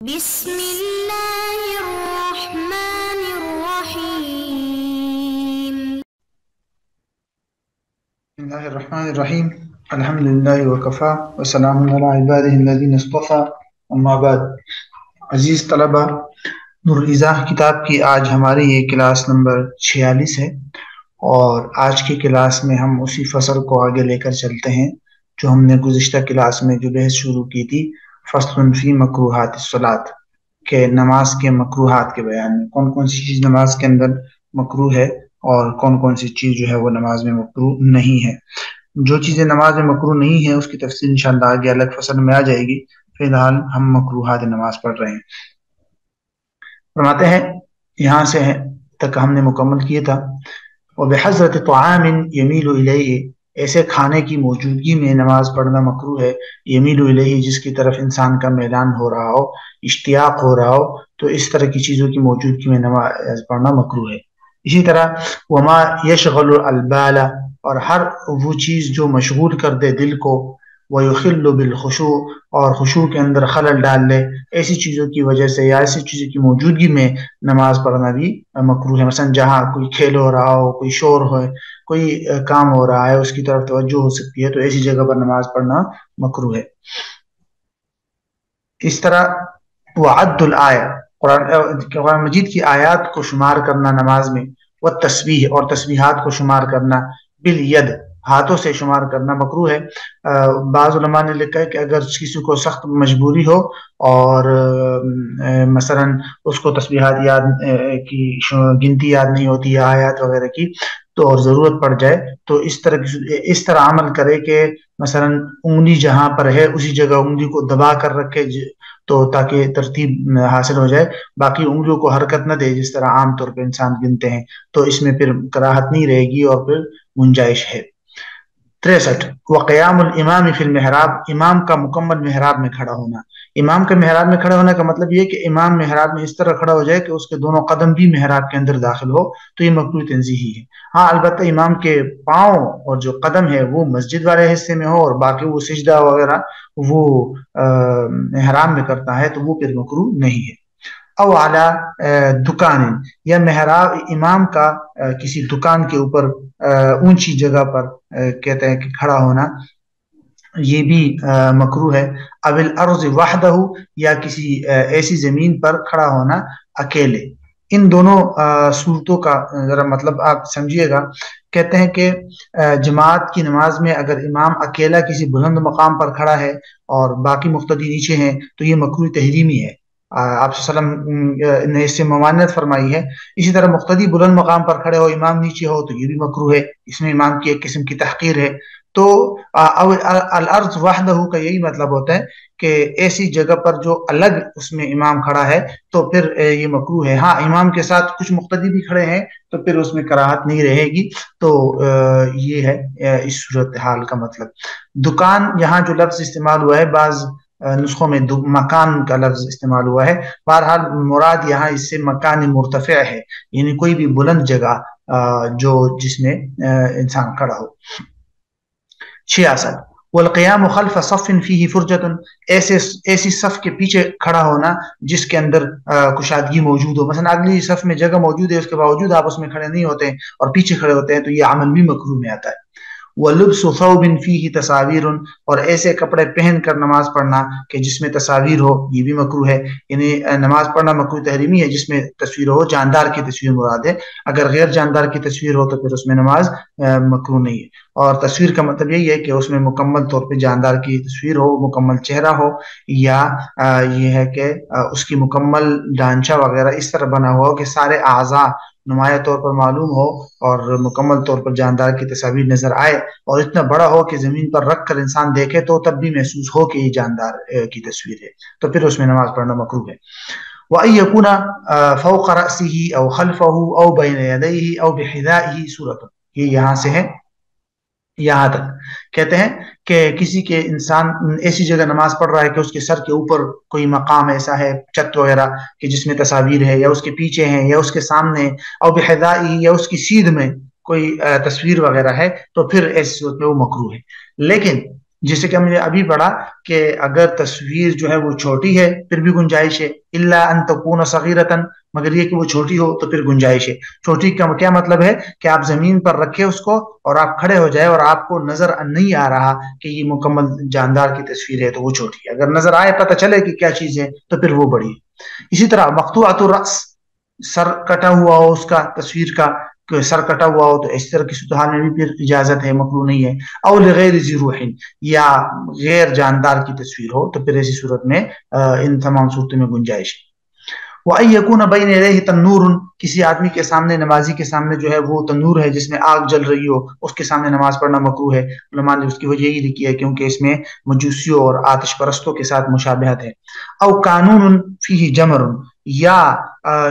بسم الله الرحمن الرحيم. بسم الله الرحمن الرحیم الحمد للہ وکفا وسلام علی عبادہ الذین اصطفى اما بعد. عزیز طلبہ، نور الایضاح کتاب کی آج ہماری یہ کلاس نمبر 46 ہے، اور آج کی کلاس میں ہم اسی فصل کو آگے لے کر چلتے ہیں جو ہم نے گزشتہ کلاس میں جو بحث شروع کی تھی، فصل فی مکروہات الصلاۃ، کہ نماز کے مکروہات کے بیان میں کون کون سی چیز نماز کے اندر مکروہ ہے اور کون کون سی چیز جو ہے وہ نماز میں مکروہ نہیں ہے. جو چیزیں نماز میں مکروہ نہیں ہیں اس کی تفصیل انشاءاللہ آگے الگ فصل میں آ جائے گی. فی الحال ہم مکروہات نماز پڑھ رہے ہیں. فرماتے ہیں یہاں سے تک ہم نے مکمل کیا تھا، وَبِحَضْرَةِ طَعَامٍ يَمِيلُ إِلَيْهِ، ایسے کھانے کی موجودگی میں نماز پڑھنا مکروہ ہے. یمیل الیہ، جس کی طرف انسان کا میلان ہو رہا ہو، اشتیاق ہو رہا ہو، تو اس طرح کی چیزوں کی موجودگی میں نماز پڑھنا مکروہ ہے. اسی طرح وما یشغل البال، اور ہر وہ چیز جو مشغول کر دے دل کو، ویخل بالخشوع، اور خشوع کے اندر خلل ڈال لے، ایسی چیزوں کی وجہ سے یا ایسی چیزوں کی موجودگی میں نماز پڑھنا بھی مکروہ ہے. مثلا جہاں کوئی کھیل ہو رہا ہو، کوئی شور ہو، کوئی کام ہو رہا ہے، اس کی طرف توجہ ہو سکتی ہے، تو ایسی جگہ پر نماز پڑھنا مکروہ ہے. اس طرح وعد الآیہ، قرآن مجید کی آیات کو شمار کرنا نماز میں، والتسبیح، اور تسبیحات کو شمار کرنا، بالید، ہاتھوں سے شمار کرنا مکروہ ہے. بعض علماء نے لکھا ہے کہ اگر کسی کو سخت مجبوری ہو اور مثلا اس کو تسبیحات یاد کی گنتی یاد نہیں ہوتی یا آیات وغیرہ کی، تو اور ضرورت پڑ جائے تو اس طرح عمل کرے کہ مثلا انگلی جہاں پر ہے اسی جگہ انگلی کو دبا کر رکھے، تو تاکہ ترتیب حاصل ہو جائے، باقی انگلیوں کو حرکت نہ دے جس طرح عام طور پہ انسان گنتے ہیں، تو اس میں پھر کراہت نہیں رہے گی اور پھر گنجائش ہے. 63 وقیام الامام فی المحراب، امام کا مکمل محراب میں کھڑا ہونا. امام کے محراب میں کھڑا ہونے کا مطلب یہ کہ امام محراب میں اس طرح کھڑا ہو جائے کہ اس کے دونوں قدم بھی محراب کے اندر داخل ہو، تو یہ مکروہ تنزیہی ہے. ہاں البتہ امام کے پاؤں اور جو قدم ہے وہ مسجد والے حصے میں ہو اور باقی وہ سجدہ وغیرہ وہ محراب میں کرتا ہے تو وہ پھر مکروہ نہیں ہے. او اعلی دکان، یا محراب امام کا کسی دکان کے اوپر اونچی جگہ پر کہتے ہیں کہ کھڑا ہونا، یہ بھی مکروہ ہے. اب الارض وحدہ، یا کسی ایسی زمین پر کھڑا ہونا اکیلے. ان دونوں صورتوں کا ذرا مطلب آپ سمجھیے گا. کہتے ہیں کہ جماعت کی نماز میں اگر امام اکیلا کسی بلند مقام پر کھڑا ہے اور باقی مقتدی نیچے ہیں تو یہ مکروہ تحریمی ہے. آپ صلی اللہ علیہ وسلم نے اس سے ممانعت فرمائی ہے. اسی طرح مقتدی بلند مقام پر کھڑے ہو، امام نیچے ہو، تو یہ بھی مکروہ ہے، اس میں امام کی ایک قسم کی تحقیر ہے. تو الارض وحدہ کا یہی مطلب ہوتا ہے کہ ایسی جگہ پر جو الگ اس میں امام کھڑا ہے تو پھر یہ مکروہ ہے. ہاں امام کے ساتھ کچھ مقتدی بھی کھڑے ہیں تو پھر اس میں کراہت نہیں رہے گی. تو یہ ہے اس صورتحال کا مطلب. دکان، یہاں جو لفظ استعمال ہوا ہے بعض نسخوں میں مکان کا لفظ استعمال ہوا ہے. بہرحال مراد یہاں اس سے مکان مرتفع ہے، یعنی کوئی بھی بلند جگہ جو جس میں انسان کھڑا ہو. 66 والقیام خلف صف فیہ فرجۃ، ایسی صف کے پیچھے کھڑا ہونا جس کے اندر کشادگی موجود ہو. مثلا اگلی صف میں جگہ موجود ہے، اس کے باوجود آپ اس میں کھڑے نہیں ہوتے ہیں اور پیچھے کھڑے ہوتے ہیں، تو یہ عمل بھی مکروہ میں آتا ہے. وَلُبْسُ ثَوْبٍ فِيهِ تَصَاوِيرٌ، اور ایسے کپڑے پہن کر نماز پڑھنا کہ جس میں تصاویر ہو، یہ بھی مکروہ ہے. یعنی نماز پڑھنا مکروہ تحریمی ہے جس میں تصویر ہو، جاندار کی تصویر مراد ہے. اگر غیر جاندار کی تصویر ہو تو پھر اس میں نماز مکروہ نہیں ہے. اور تصویر کا مطلب یہی ہے کہ اس میں مکمل طور پہ جاندار کی تصویر ہو، مکمل چہرہ ہو، یا یہ ہے کہ اس کی مکمل ڈھانچہ وغیرہ اس طرح بنا ہوا ہو کہ سارے اعضاء نمایاں طور پر معلوم ہو اور مکمل طور پر جاندار کی تصاویر نظر آئے، اور اتنا بڑا ہو کہ زمین پر رکھ کر انسان دیکھے تو تب بھی محسوس ہو کہ یہ جاندار کی تصویر ہے، تو پھر اس میں نماز پڑھنا مکروہ ہے. وَأَن يَكُونَ فَوْقَ رَأْسِهِ أَوْ خَلْفَهُ أَوْ بَيْنَ يَدَيْهِ أَوْ بِحِذَائِهِ سُورَةٌ، یہ یہاں سے ہے یہاں تک. کہتے ہیں کہ کسی کے انسان ایسی جگہ نماز پڑھ رہا ہے کہ اس کے سر کے اوپر کوئی مقام ایسا ہے، چھت وغیرہ کہ جس میں تصاویر ہے، یا اس کے پیچھے ہیں یا اس کے سامنے، او بحذائه، یا اس کی سیدھ میں کوئی تصویر وغیرہ ہے، تو پھر ایسی صورت میں وہ مکروہ ہے. لیکن جیسے کہ ہم نے ابھی پڑھا کہ اگر تصویر جو ہے وہ چھوٹی ہے پھر بھی گنجائش ہے، الا ان تکون صغیرتن، مگر یہ کہ وہ چھوٹی ہو تو پھر گنجائش ہے۔ چھوٹی کا کیا مطلب ہے کہ آپ زمین پر رکھے اس کو اور آپ کھڑے ہو جائے اور آپ کو نظر نہیں آ رہا کہ یہ مکمل جاندار کی تصویر ہے تو وہ چھوٹی ہے، اگر نظر آئے پتہ چلے کہ کیا چیز ہے تو پھر وہ بڑی ہے۔ اسی طرح مقطوعۃ الرأس، سر کٹا ہوا ہو اس کا، تصویر کا سر کٹا ہوا ہو تو اس طرح کی صورتحال میں بھی پھر اجازت ہے، مکروہ نہیں ہے۔ او لغیر ذی روح، یا غیر جاندار کی تصویر ہو تو پھر ایسی صورت میں ان تمام صورتوں میں گنجائش ہے۔ وَأَن يَكُونَ بَيْنَ يَدَيْهِ تَنُّورٌ، کسی آدمی کے سامنے، نمازی کے سامنے جو ہے وہ تنور ہے جس میں آگ جل رہی ہو، اس کے سامنے نماز پڑھنا مکروہ ہے۔ علماء نے اس کی وجہ یہی لکھی ہے کیونکہ اس میں مجوسیوں اور آتش پرستوں کے ساتھ مشابہت ہے۔ او قانون فیہ جمر، یا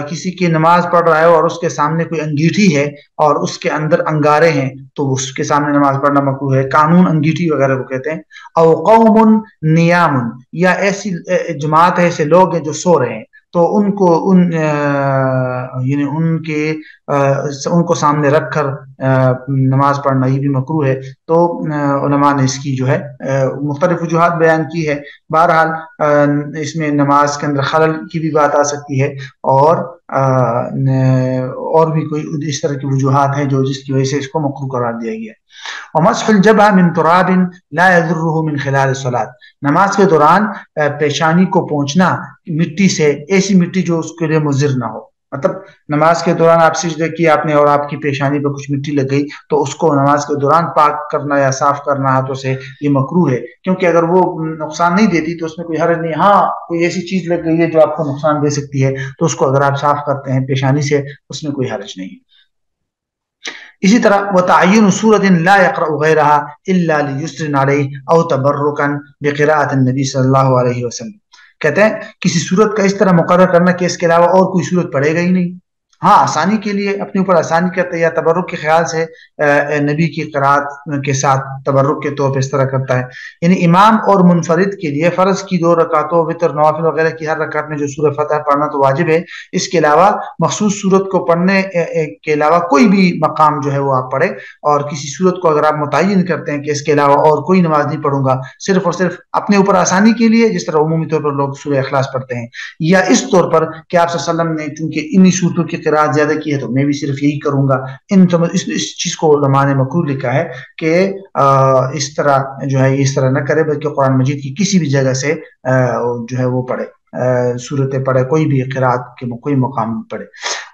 کسی کی نماز پڑھ رہا ہے اور اس کے سامنے کوئی انگیٹھی ہے اور اس کے اندر انگارے ہیں تو اس کے سامنے نماز پڑھنا مکروہ ہے، قانون انگیٹھی وغیرہ کو کہتے ہیں۔ او قوم نیام، یا ایسی جماعت ہے، ایسے لوگ ہیں جو سو رہے ہیں تو ان کو یعنی ان کو سامنے رکھ کر نماز پڑھنا یہ بھی مکروہ ہے۔ تو علماء نے اس کی جو ہے مختلف وجوہات بیان کی ہے۔ بہرحال اس میں نماز کے اندر خلل کی بھی بات آ سکتی ہے اور بھی کوئی اس طرح کی وجوہات ہیں جو جس کی وجہ سے اس کو مکروہ قرار دیا گیا ہے۔ ومسح الجبهة من تراب لا يضره من خلال الصلاة، نماز کے دوران پیشانی کو پہنچنا مٹی سے، ایسی مٹی جو اس کے لیے مضر نہ ہو، مطلب نماز کے دوران آپ سجدے کی آپ نے اور آپ کی پیشانی پہ کچھ مٹی لگ گئی تو اس کو نماز کے دوران پاک کرنا یا صاف کرنا ہاتھوں سے یہ مکروہ ہے، کیونکہ اگر وہ نقصان نہیں دیتی تو اس میں کوئی حرج نہیں۔ ہاں کوئی ایسی چیز لگ گئی ہے جو آپ کو نقصان دے سکتی ہے تو اس کو اگر آپ صاف کرتے ہیں پیشانی سے اس میں کوئی حرج نہیں۔ اسی طرح وتعین صورت لا يقرأ غیرها الا لیسر علیہ او تبرکا بقراءۃ النبی صلی اللہ علیہ وسلم، کہتے ہیں کسی صورت کا اس طرح مقرر کرنا کہ اس کے علاوہ اور کوئی صورت پڑھے گا ہی نہیں، ہاں آسانی کے لیے اپنے اوپر آسانی کرتا ہے یا تبرک کے خیال سے نبی کی قرات کے ساتھ تبرک کے طور پہ اس طرح کرتا ہے۔ یعنی امام اور منفرد کے لیے فرض کی 2 رکعتوں، وتر، نوافل وغیرہ کی ہر رکعت میں جو سورہ فتح پڑھنا تو واجب ہے، اس کے علاوہ مخصوص صورت کو پڑھنے کے علاوہ کوئی بھی مقام جو ہے وہ آپ پڑھے، اور کسی صورت کو اگر آپ متعین کرتے ہیں کہ اس کے علاوہ اور کوئی نماز نہیں پڑھوں گا صرف اور صرف اپنے اوپر آسانی کے لیے، جس طرح عمومی طور پر لوگ سورہ اخلاص پڑھتے ہیں، یا اس طور پر کہ آپ صلی اللہ علیہ وسلم نے چونکہ انہی صورتوں کی قرات زیادہ کی ہے تو میں بھی صرف یہی کروں گا، اس چیز کو علماء نے مکروہ لکھا ہے کہ اس طرح جو ہے اس طرح نہ کرے، بلکہ قرآن مجید کی کسی بھی جگہ سے جو ہے وہ پڑھے، صورتیں پڑھے، کوئی بھی قرات کے کوئی مقام پڑھے۔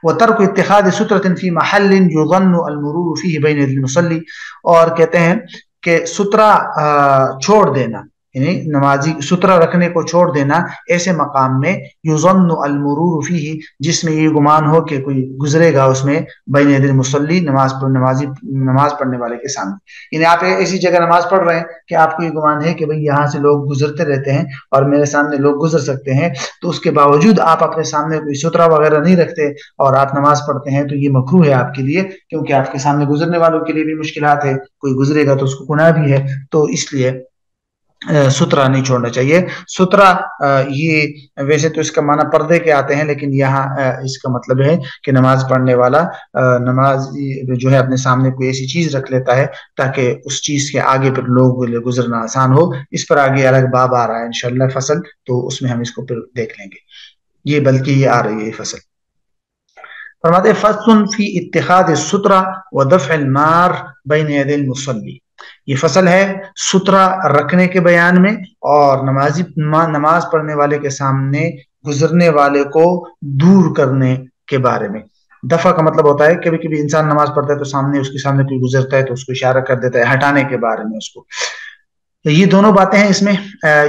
وترک اتخاذ سترۃ فی محل یظن المرور فیہ بین المصلی، اور کہتے ہیں کہ سترہ چھوڑ دینا، یعنی نمازی سترہ رکھنے کو چھوڑ دینا ایسے مقام میں یظن المرور فیہ جس میں یہ گمان ہو کہ کوئی گزرے گا اس میں، بین ید المصلی نماز پڑھنے والے کے سامنے، یعنی آپ ایسی جگہ نماز پڑھ رہے ہیں کہ آپ کو یہ گمان ہے کہ بھئی یہاں سے لوگ گزرتے رہتے ہیں اور میرے سامنے لوگ گزر سکتے ہیں، تو اس کے باوجود آپ اپنے سامنے کوئی سترہ وغیرہ نہیں رکھتے اور آپ نماز پڑھتے ہیں تو یہ مکروہ ہے آپ کے لیے، کیونکہ آپ کے سامنے گزرنے والوں کے لیے بھی مشکلات ہے، کوئی گزرے گا تو اس کو گناہ بھی ہے، تو اس لیے سترہ نہیں چھوڑنا چاہیے۔ سترہ یہ ویسے تو اس کا معنی پردے کے آتے ہیں، لیکن یہاں اس کا مطلب ہے کہ نماز پڑھنے والا نماز جو ہے اپنے سامنے کوئی ایسی چیز رکھ لیتا ہے تاکہ اس چیز کے آگے پر لوگ گزرنا آسان ہو۔ اس پر آگے الگ باب آ رہا ہے انشاءاللہ فصل، تو اس میں ہم اس کو پھر دیکھ لیں گے، یہ بلکہ یہ آ رہی ہے فصل۔ فرماتے فصل فی اتخاذ السترہ ودفع المار بین یدی المصلی، یہ فصل ہے سترہ رکھنے کے بیان میں اور نماز پڑھنے والے کے سامنے گزرنے والے کو دور کرنے کے بارے میں۔ دفع کا مطلب ہوتا ہے کبھی کبھی انسان نماز پڑھتا ہے تو سامنے اس کے سامنے کوئی گزرتا ہے تو اس کو اشارہ کر دیتا ہے، ہٹانے کے بارے میں اس کو۔ یہ دونوں باتیں ہیں اس میں۔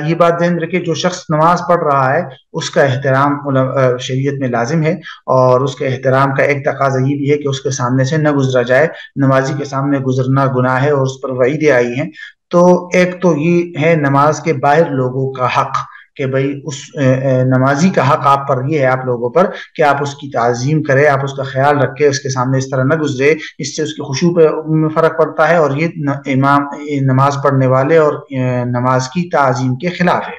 یہ بات ذہن رکھے جو شخص نماز پڑھ رہا ہے اس کا احترام شریعت میں لازم ہے، اور اس کے احترام کا ایک تقاضا یہ بھی ہے کہ اس کے سامنے سے نہ گزرا جائے، نمازی کے سامنے گزرنا گناہ ہے اور اس پر وعیدیں آئی ہیں۔ تو ایک تو یہ ہے نماز کے باہر لوگوں کا حق کہ بھئی اس نمازی کا حق آپ پر یہ ہے، آپ لوگوں پر، کہ آپ اس کی تعظیم کریں، آپ اس کا خیال رکھیں، اس کے سامنے اس طرح نہ گزرے، اس سے اس کی خشوع پہ فرق پڑتا ہے، اور یہ امام نماز پڑھنے والے اور نماز کی تعظیم کے خلاف ہے۔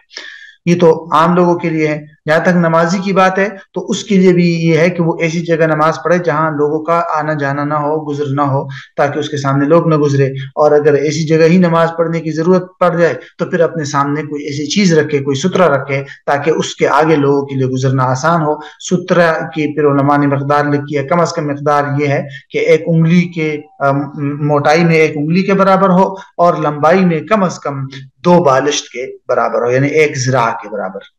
یہ تو عام لوگوں کے لیے ہے۔ جہاں تک نمازی کی بات ہے تو اس کے لیے بھی یہ ہے کہ وہ ایسی جگہ نماز پڑھے جہاں لوگوں کا آنا جانا نہ ہو، گزر نہ ہو، تاکہ اس کے سامنے لوگ نہ گزرے. اور اگر ایسی جگہ ہی نماز پڑھنے کی ضرورت پڑ جائے تو پھر اپنے سامنے کوئی ایسی چیز رکھے، کوئی سترا رکھے، تاکہ اس کے آگے لوگوں کے لیے گزرنا آسان ہو. سترا کی پھر علماء نے مقدار لکھی ہے، کم از کم مقدار یہ ہے کہ ایک انگلی کے موٹائی میں ایک انگلی کے برابر ہو، اور لمبائی میں کم از کم 2 بالشت کے برابر ہو، یعنی 1 ذراع کے برابر.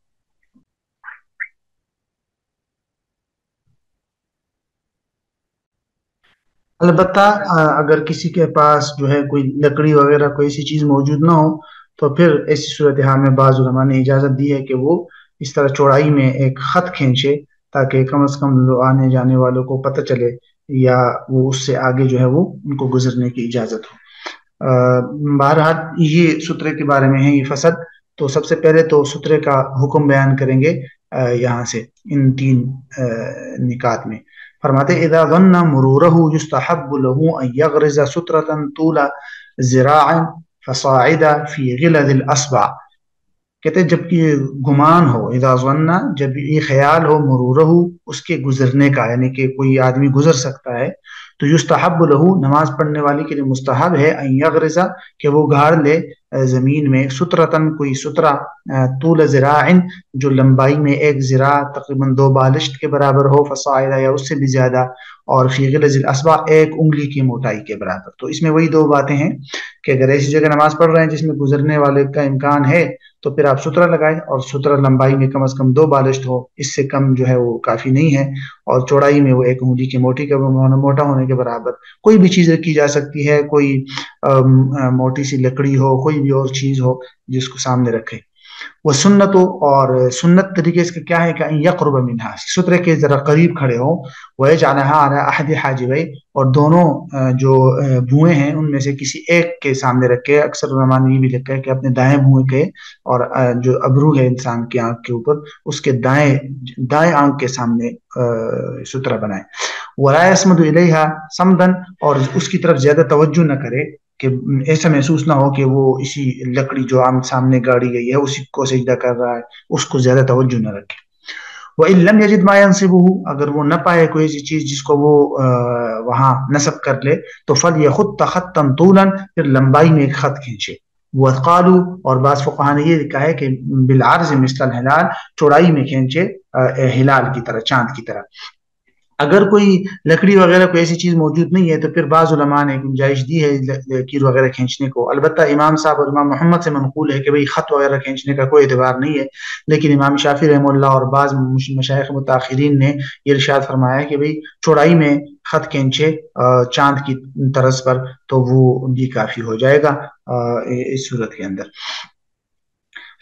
البتہ اگر کسی کے پاس جو ہے کوئی لکڑی وغیرہ کوئی ایسی چیز موجود نہ ہو تو پھر ایسی صورتحال میں بعض علماء نے اجازت دی ہے کہ وہ اس طرح چوڑائی میں ایک خط کھینچے، تاکہ کم از کم آنے جانے والوں کو پتہ چلے، یا وہ اس سے آگے جو ہے وہ ان کو گزرنے کی اجازت ہو. بہرحال یہ سترے کے بارے میں ہے یہ فصل. تو سب سے پہلے تو سترے کا حکم بیان کریں گے یہاں سے ان 3 نکات میں. فرماتے اذا ظن مرورہ یستحب له ان یغرز سترة طول ذراع فصاعدا فی غلظ الاصبع. کہتے ہیں جب کہ گمان ہو، اذا ظن جب یہ خیال ہو، مرورہ اس کے گزرنے کا، یعنی کہ کوئی آدمی گزر سکتا ہے، تو یستحب له نماز پڑھنے والے کے لیے مستحب ہے ان یغرز کہ وہ گاڑ لے زمین میں سترتن کوئی سترا طول ذراع جو لمبائی میں 1 ذراع تقریباً 2 بالشت کے برابر ہو، فصاعدا یا اس سے بھی زیادہ، اور فی غلظ الاصبع 1 انگلی کی موٹائی کے برابر. تو اس میں وہی 2 باتیں ہیں کہ اگر ایسی جگہ نماز پڑھ رہے ہیں جس میں گزرنے والے کا امکان ہے تو پھر آپ سترا لگائیں، اور سترا لمبائی میں کم از کم 2 بالشت ہو، اس سے کم جو ہے وہ کافی نہیں ہے، اور چوڑائی میں وہ 1 انگلی کی موٹا ہونے کے برابر. کوئی بھی چیز رکھی جا سکتی ہے، کوئی موٹی سی لکڑی ہو، کوئی بھی اور چیز ہو جس کو سامنے رکھے. وہ سنت، اور سنت طریقے اس کا کیا ہے کہ یقرب منها سترے کے ذرا قریب کھڑے ہوں، ويجعلها على احد حاجبيه اور دونوں جو بھوئیں ہیں ان میں سے کسی ایک کے سامنے رکھے. اکثر علماء نے یہ بھی لکھا ہے کہ اپنے دائیں بھوئیں کے اور جو ابرو ہے انسان کی آنکھ کے اوپر اس کے دائیں آنکھ کے سامنے سترہ بنائے. ولا يصمد اليها صمدا اور اس کی طرف زیادہ توجہ نہ کرے کہ ایسا محسوس نہ ہو کہ وہ اسی لکڑی جو عام سامنے گاڑی گئی ہے اسی کو سجدہ کر رہا ہے، اس کو زیادہ توجہ نہ رکھے. وَإِن لَمْ يَجِدْ مَا يَنْصِبُهُ اگر وہ نہ پائے کوئی ایسی چیز جس کو وہ وہاں نصب کر لے تو فَلْيَخُطَّ خَطًّا طُولًا پھر لمبائی میں ایک خط کھینچے. وَقَالُوا اور بعض فقہاء نے یہ لکھا ہے کہ بِالْعَرْضِ مِثْلَ الْهِلَالِ چوڑائی میں کھینچے ہلال کی طرح، چاند کی طرح. اگر کوئی لکڑی وغیرہ کوئی ایسی چیز موجود نہیں ہے تو پھر بعض علماء نے گنجائش دی ہے لکیر وغیرہ کھینچنے کو. البتہ امام صاحب اور امام محمد سے منقول ہے کہ بھئی خط وغیرہ کھینچنے کا کوئی اعتبار نہیں ہے، لیکن امام شافعی رحمہ اللہ اور بعض مشائخ متاخرین نے یہ ارشاد فرمایا کہ بھئی چوڑائی میں خط کھینچے چاند کی طرز پر تو وہ بھی کافی ہو جائے گا اس صورت کے اندر.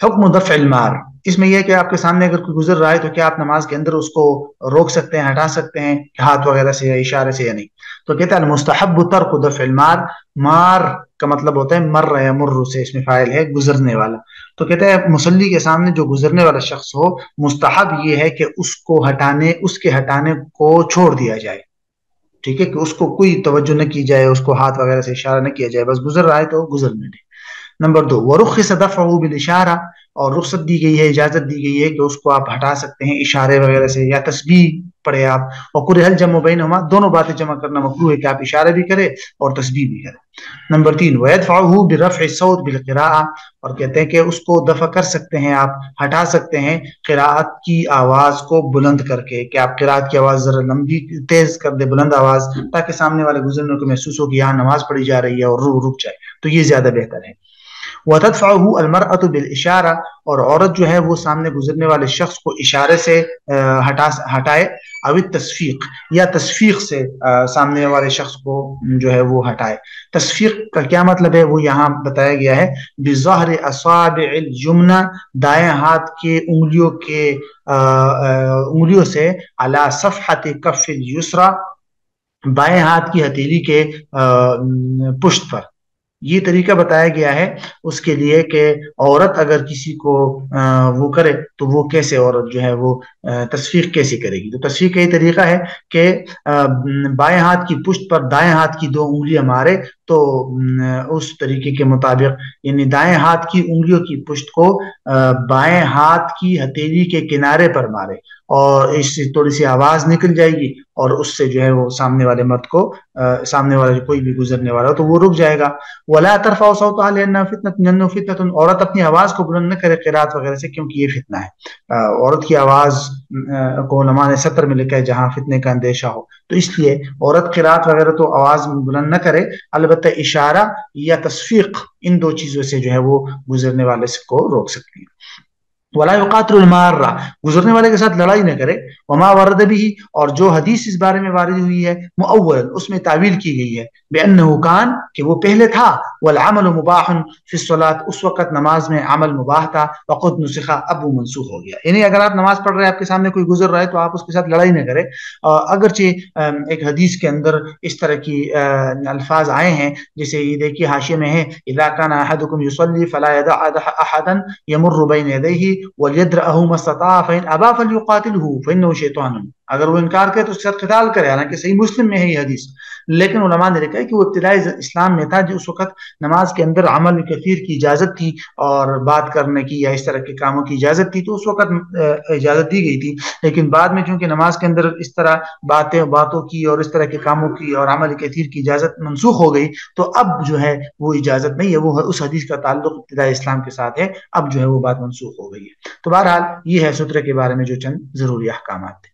حکم دفع المار اس میں یہ ہے کہ آپ کے سامنے اگر کوئی گزر رہا ہے تو کیا آپ نماز کے اندر اس کو روک سکتے ہیں، ہٹا سکتے ہیں ہاتھ وغیرہ سے یا اشارے سے یا نہیں. تو کہتا ہے المستحب ترک دفع المار، مار کا مطلب ہوتا ہے مر یا مر سے اس میں فاعل ہے گزرنے والا. تو کہتا ہے مصلی کے سامنے جو گزرنے والا شخص ہو مستحب یہ ہے کہ اس کے ہٹانے کو چھوڑ دیا جائے. ٹھیک ہے کہ اس کو کوئی توجہ نہ کی جائے، اس کو ہاتھ وغیرہ سے اشارہ نہ کیا جائے، بس گزر رہا ہے تو گزرنے دیں. نمبر 2 ورخص دفعه بالاشارہ اور رخصت دی گئی ہے، اجازت دی گئی ہے کہ اس کو آپ ہٹا سکتے ہیں اشارے وغیرہ سے یا تسبیح پڑھے آپ. وقرہ الجمع بینہما دونوں باتیں جمع کرنا مکروہ ہے کہ آپ اشارے بھی کریں اور تسبیح بھی کریں. نمبر 3 ويدفعه برفع الصوت بالقراءة اور کہتے ہیں کہ اس کو دفع کر سکتے ہیں آپ، ہٹا سکتے ہیں قراءت کی آواز کو بلند کر کے، کہ آپ قراءت کی آواز ذرا لمبی تیز کر دے، بلند آواز، تاکہ سامنے والے گزرنے کو محسوس ہو کہ یہاں نماز پڑھی جا رہی ہے اور رک جائے، تو یہ زیادہ بہتر ہے. وتدفعه المرأة بالإشارة اور عورت جو ہے وہ سامنے گزرنے والے شخص کو اشارے سے ہٹائے، او التصفیق یا تصفیق سے سامنے والے شخص کو جو ہے وہ ہٹائے. تصفیق کا کیا مطلب ہے وہ یہاں بتایا گیا ہے بظہر اصابع الجمنہ دائیں ہاتھ کے انگلیوں سے علی صفحۃ کف اليسرى بائیں ہاتھ کی ہتھیلی کے پشت پر. یہ طریقہ بتایا گیا ہے اس کے لیے کہ عورت اگر کسی کو وہ کرے تو وہ کیسے عورت جو ہے وہ تصفیق کیسے کرے گی. تو تصفیق کا یہ طریقہ ہے کہ بائیں ہاتھ کی پشت پر دائیں ہاتھ کی 2 انگلیاں مارے تو اس طریقے کے مطابق یعنی دائیں ہاتھ کی انگلیوں کی پشت کو بائیں ہاتھ کی ہتھیلی کے کنارے پر مارے، اور اس سے تھوڑی سی آواز نکل جائے گی، اور اس سے جو ہے وہ سامنے والے مرد کو سامنے والا کوئی بھی گزرنے والا ہو تو وہ رک جائے گا۔ ولا ترفعوا صوتها لانها فتنه لانه فتنه، عورت اپنی آواز کو بلند نہ کرے قرات وغیرہ سے، کیونکہ یہ فتنہ ہے۔ عورت کی آواز کو علماء نے سطر میں لکھا ہے جہاں فتنے کا اندیشہ ہو، تو اس لیے عورت قرات وغیرہ تو آواز بلند نہ کرے، البتہ اشارہ یا تصفیق ان دو چیزوں سے جو ہے وہ گزرنے والے کو روک سکتی ہے۔ ولا يقاتل المارہ، گزرنے والے کے ساتھ لڑائی نہ کرے۔ وما ورد بھی، اور جو حدیث اس بارے میں وارد ہوئی ہے مؤول، اس میں تعویل کی گئی ہے بانہ کان، کہ وہ پہلے تھا، والعمل مباح فی الصلاۃ، اس وقت نماز میں عمل مباح تھا، وقد نسخ، اب وہ منسوخ ہو گیا۔ یعنی اگر آپ نماز پڑھ رہے ہیں، آپ کے سامنے کوئی گزر رہا ہے تو آپ اس کے ساتھ لڑائی نہ کرے، اگرچہ ایک حدیث کے اندر اس طرح کی الفاظ آئے ہیں، جیسے یہ دیکھیے حاشیے میں ہے اذا كان احدكم يصلي فلا يدع احدا يمر بين يديه وَلْيَدْرَأَهُ مَا اسْتَطَاعَ فَإِنْ أَبَى فَلْيُقَاتِلْهُ فَإِنَّهُ شَيْطَانٌ، اگر وہ انکار کرے تو اس کے ساتھ قتال کرے، حالانکہ صحیح مسلم میں ہے یہ حدیث، لیکن علماء نے لکھا ہے کہ وہ ابتدائی اسلام میں تھا، جو اس وقت نماز کے اندر عمل کثیر کی اجازت تھی اور بات کرنے کی یا اس طرح کے کاموں کی اجازت تھی، تو اس وقت اجازت دی گئی تھی، لیکن بعد میں چونکہ نماز کے اندر اس طرح باتوں کی اور اس طرح کے کاموں کی اور عمل کثیر کی اجازت منسوخ ہو گئی، تو اب جو ہے وہ اجازت نہیں ہے، وہ اس حدیث کا تعلق ابتدائی اسلام کے ساتھ ہے، اب جو ہے وہ بات منسوخ ہو گئی ہے۔ تو بہرحال یہ ہے سترے کے بارے میں جو چند ضروری احکامات تھے۔